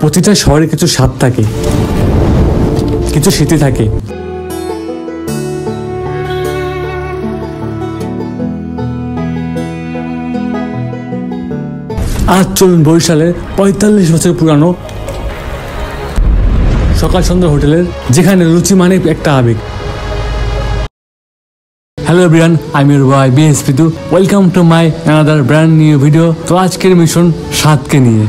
প্রতিটা শহরে কিছু স্বাদ থাকে, কিছু স্মৃতি থাকে। আজ চলুন বরিশালের ৪৫ বছর পুরানো সকাল সন্ধ্যা হোটেলের, যেখানে রুচি মানে একটা আবেগ। হ্যালো এভরিওয়ান, আমি your boy BSP two. Welcome to my another brand new video. তো আজকের মিশন স্বাদকে নিয়ে।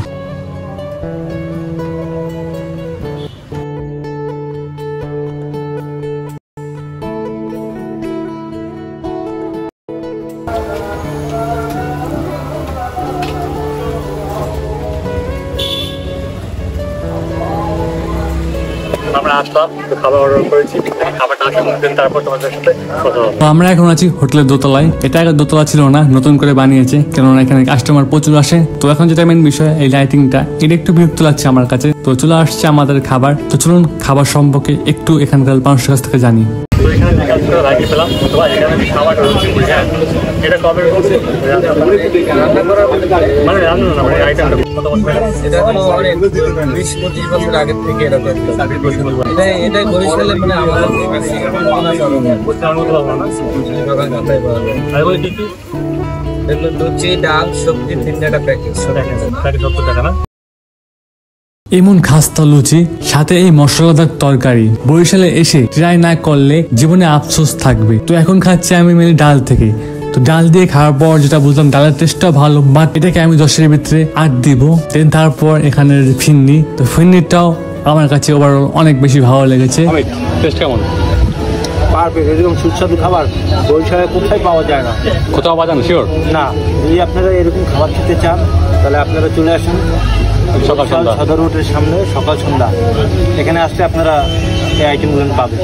আমরা এখন আছি হোটেলের দোতলায়। এটা আগে দোতলা ছিল না, নতুন করে বানিয়েছে, কেননা এখানে কাস্টমার প্রচুর আসে। তো এখন যেটা মেন বিষয়, এই লাইটিংটা, এটা একটু বিরক্ত লাগছে আমার কাছে। তো চলে আসছে আমাদের খাবার। তো চলুন খাবার সম্পর্কে একটু এখানকার মানুষের কাছ থেকে জানি। এমন খাস্তা লুচি, সাথে এই মশলাদার তরকারি, বরিশালে এসে ট্রাই না করলে জীবনে আফসোস থাকবে। তো এখন খাচ্ছি আমি মেনলি ডাল থেকে। তো ডাল দিয়ে খাওয়ার পর যেটা বুঝলাম, ডালের টেস্টটা ভালো, বাট এটাকে আমি 10-এর ভিতরে 8 দিব। দেন তারপর এখানের ফিন্নি, তো ফিন্নিটাও আমার কাছে ওভারঅল অনেক বেশি ভালো লেগেছে। টেস্ট কেমন? পারফেক্ট। এরকম সুস্বাদু খাবার বরিশালে কোথায় পাওয়া যায় না। কোথাও পাওয়া যায় না? শিওর না। যদি আপনারা এরকম খাবার খেতে চান তাহলে আপনারা চলে আসুন সকাল সন্ধ্যা সদর রোডের সামনে, সকাল সন্ধ্যা। এখানে আসলে আপনারা এই আইটেমগুলো পাবেন।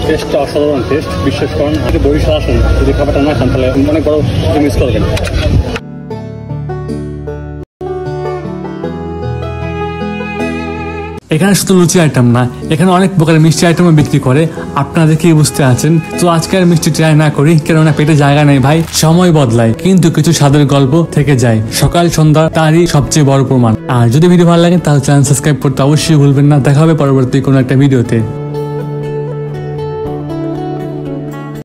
টেস্টটা অসাধারণ টেস্ট, বিশ্বাস করুন। আপনি বরিশাল আসুন, যদি খাবারটা না খান তাহলে অনেক বড় মিস করবেন। এখানে শুধু লুচি আইটেম না, এখানে অনেক প্রকারের মিষ্টি আইটেমও বিক্রি করে। আপনারা দেখেই বুঝতে আছেন। তো আজকে আর মিষ্টি ট্রাই না করি, কেননা পেটে জায়গা নেই ভাই। সময় বদলায়, কিন্তু কিছু স্বাদের গল্প থেকে যায়। সকাল সন্ধ্যা তারই সবচেয়ে বড় প্রমাণ। আর যদি ভিডিও ভালো লাগে তাহলে চ্যানেল সাবস্ক্রাইব করতে অবশ্যই ভুলবেন না। দেখা হবে পরবর্তী কোনো একটা ভিডিওতে।